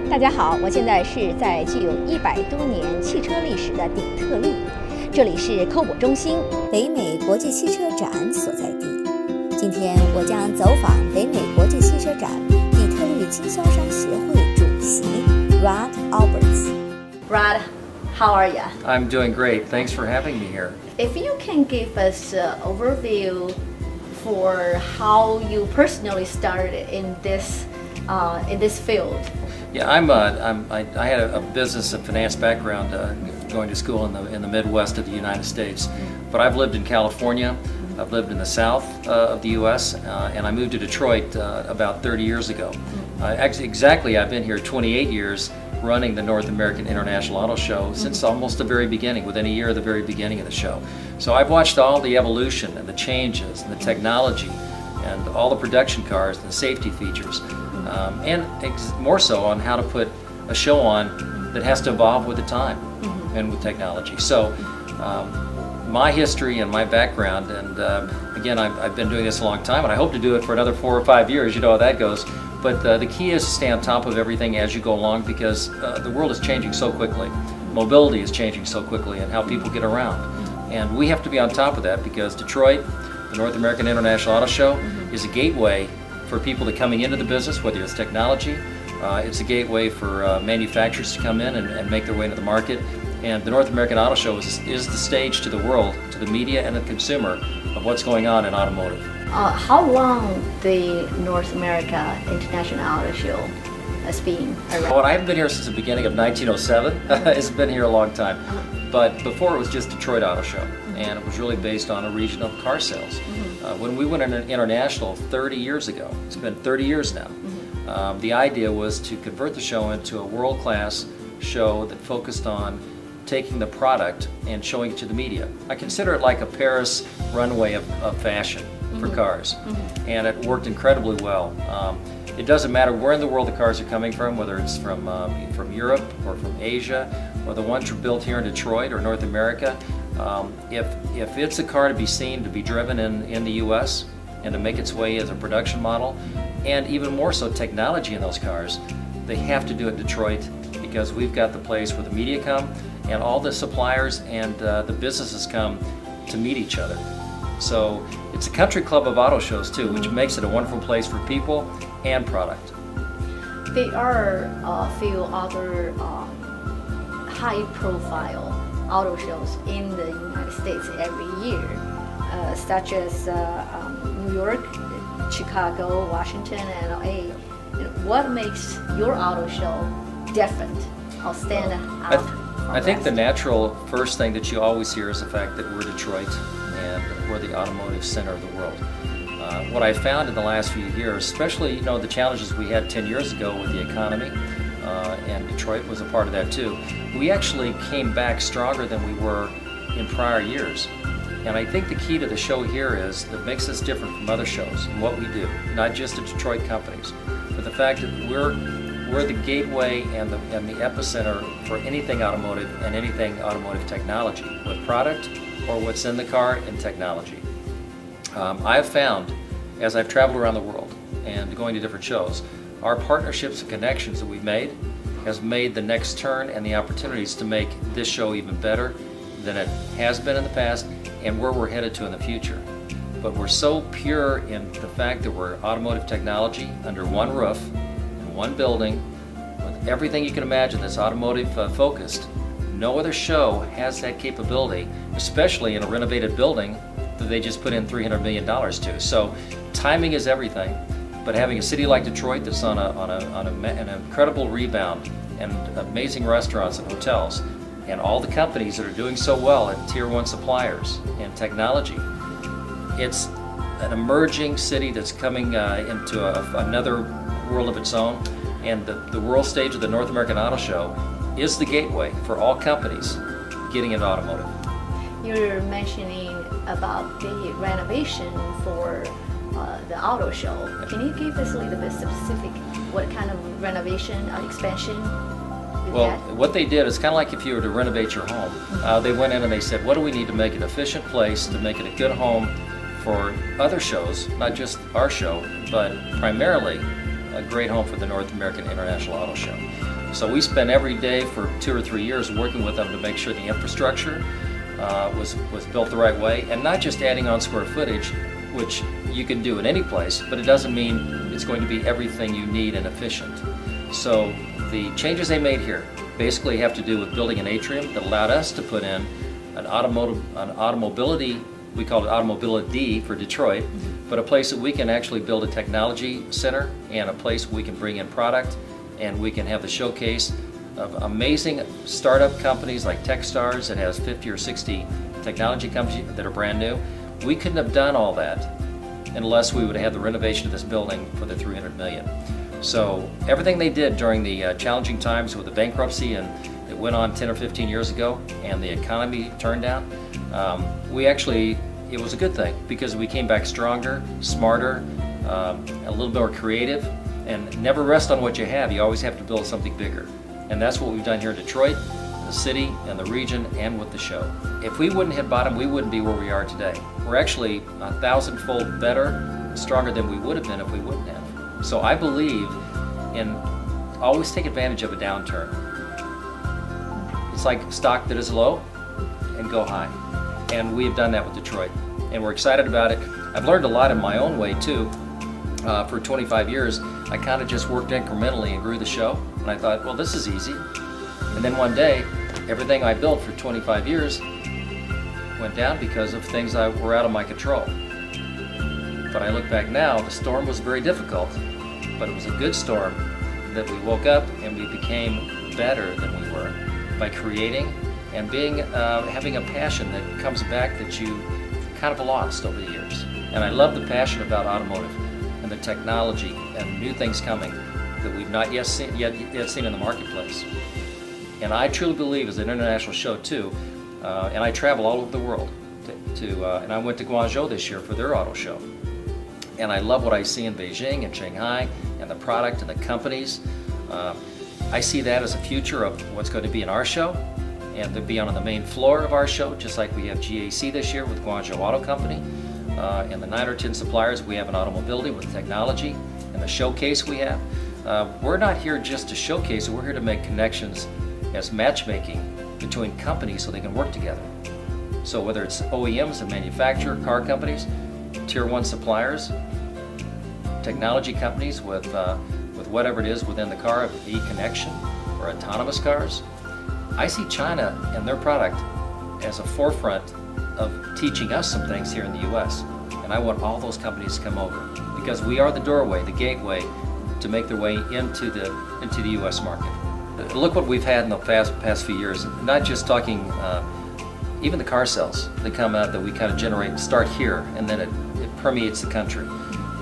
大家好，我现在是在具有100多年汽车历史的底特律，这里是科博中心，北美国际汽车展所在地。今天我将走访北美国际汽车展底特律经销商协会主席 Rod Alberts。Rod, how are you? I'm doing great. Thanks for having me here. If you can give us an overview for how you personally started in this field. Yeah, I had a business and finance background, going to school in the Midwest of the United States, but I've lived in California. I've lived in the south of the U.S. And I moved to Detroit about 30 years ago. Exactly, I've been here 28 years running the North American International Auto Show since almost the very beginning, within a year of the very beginning of the show. So I've watched all the evolution and the changes and the technology and all the production cars and the safety features, and more so on how to put a show on that has to evolve with the time and with technology. So my history and my background, and again, I've been doing this a long time, and I hope to do it for another 4 or 5 years. You know how that goes. But the key is to stay on top of everything as you go along, because the world is changing so quickly. Mobility is changing so quickly, and how people get around. And we have to be on top of that, because Detroit, the North American International Auto Show, is a gateway for people that are coming into the business, whether it's technology. It's a gateway for manufacturers to come in and make their way into the market. And the North American Auto Show is the stage to the world, to the media and the consumer, of what's going on in automotive. How long the North America International Auto Show has been around? Well, I haven't been here since the beginning of 1907. It's been here a long time. But before, it was just Detroit Auto Show, and it was really based on a region of car sales. When we went international 30 years ago, it's been 30 years now, the idea was to convert the show into a world-class show that focused on taking the product and showing it to the media. I consider it like a Paris runway of fashion for cars, and it worked incredibly well. It doesn't matter where in the world the cars are coming from, whether it's from Europe or from Asia, or the ones that are built here in Detroit or North America. If it's a car to be seen, to be driven in the U.S. and to make its way as a production model, and even more so technology in those cars, they have to do it in Detroit, because we've got the place where the media come and all the suppliers and the businesses come to meet each other. So it's a country club of auto shows too, which makes it a wonderful place for people and product. There are a few other high-profile auto shows in the United States every year, such as New York, Chicago, Washington, and LA. What makes your auto show different or stand out? I think the natural first thing that you always hear is the fact that we're Detroit and we're the automotive center of the world. What I found in the last few years, especially the challenges we had 10 years ago with the economy, and Detroit was a part of that too, we actually came back stronger than we were in prior years. And I think the key to the show here is that makes us different from other shows and what we do, not just the Detroit companies, but the fact that we're the gateway and the epicenter for anything automotive and anything automotive technology, with product or what's in the car and technology. I've found, as I've traveled around the world and going to different shows, our partnerships and connections that we've made has made the next turn and the opportunities to make this show even better than it has been in the past and where we're headed to in the future. But we're so pure in the fact that we're automotive technology under one roof, one building, with everything you can imagine that's automotive focused. No other show has that capability, especially in a renovated building that they just put in $300 million to. So timing is everything, but having a city like Detroit that's on an incredible rebound, and amazing restaurants and hotels, and all the companies that are doing so well at tier 1 suppliers and technology, it's an emerging city that's coming into another world of its own, and the world stage of the North American Auto Show is the gateway for all companies getting into automotive. You're mentioning about the renovation for the auto show. Can you give us a little bit specific what kind of renovation or expansion you had? What they did is kind of like if you were to renovate your home. They went in and they said, what do we need to make it an efficient place, to make it a good home for other shows, not just our show, but primarily a great home for the North American International Auto Show. So we spent every day for 2 or 3 years working with them to make sure the infrastructure was built the right way, and not just adding on square footage, which you can do in any place, but it doesn't mean it's going to be everything you need and efficient. So the changes they made here basically have to do with building an atrium that allowed us to put in an automobility, we call it automobility for Detroit, but a place that we can actually build a technology center and a place we can bring in product, and we can have the showcase of amazing startup companies like Techstars that has 50 or 60 technology companies that are brand new. We couldn't have done all that unless we would have had the renovation of this building for the $300 million. So everything they did during the challenging times with the bankruptcy and it went on 10 or 15 years ago and the economy turned down, it was a good thing because we came back stronger, smarter, a little more creative, and never rest on what you have. You always have to build something bigger. And that's what we've done here in Detroit, the city, and the region, and with the show. If we wouldn't hit bottom, we wouldn't be where we are today. We're actually 1,000-fold better, stronger than we would have been if we wouldn't have. So I believe in always take advantage of a downturn. It's like stock that is low and go high. And we have done that with Detroit. And we're excited about it. I've learned a lot in my own way too. For 25 years, I kind of just worked incrementally and grew the show. And I thought, well, this is easy. And then one day, everything I built for 25 years went down because of things that were out of my control. But I look back now, the storm was very difficult, but it was a good storm that we woke up and we became better than we were by creating and having a passion that comes back that you kind of lost over the years. And I love the passion about automotive and the technology and new things coming that we've not yet seen in the marketplace. And I truly believe it's an international show too, and I travel all over the world and I went to Guangzhou this year for their auto show. And I love what I see in Beijing and Shanghai and the product and the companies. I see that as a future of what's going to be in our show, and to be on the main floor of our show, just like we have GAC this year with Guangzhou Auto Company, and the 9 or 10 suppliers we have in automobility with technology, and the showcase we have. We're not here just to showcase, we're here to make connections as matchmaking between companies so they can work together. So whether it's OEMs and manufacturer, car companies, tier 1 suppliers, technology companies with whatever it is within the car, e-connection or autonomous cars, I see China and their product as a forefront of teaching us some things here in the U.S. And I want all those companies to come over because we are the doorway, the gateway to make their way into the U.S. market. Look what we've had in the past few years, not just talking, even the car sales that come out that we kind of generate, start here, and then it permeates the country.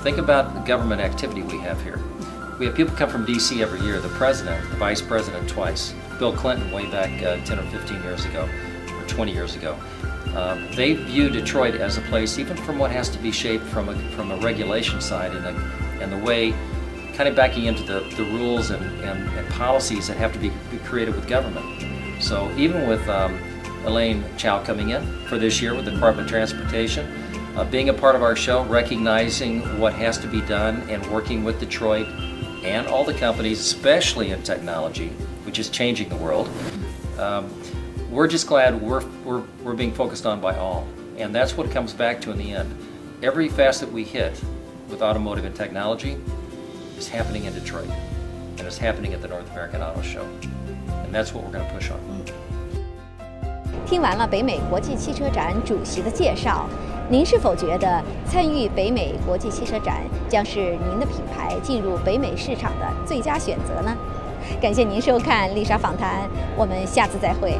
Think about the government activity we have here. We have people come from D.C. every year, the president, the vice president twice, Bill Clinton way back 10 or 15 years ago, or 20 years ago. They view Detroit as a place, even from what has to be shaped from a regulation side and the way, kind of backing into the rules and policies that have to be created with government. So even with Elaine Chow coming in for this year with the Department of Transportation, being a part of our show, recognizing what has to be done and working with Detroit and all the companies, especially in technology, which is changing the world. We're just glad we're being focused on by all. And that's what it comes back to in the end. Every facet we hit with automotive and technology is happening in Detroit, and it's happening at the North American Auto Show. And that's what we're going to push on. 听完了北美国际汽车展主席的介绍，您是否觉得参与北美国际汽车展将是您的品牌进入北美市场的最佳选择呢？感谢您收看丽莎访谈，我们下次再会。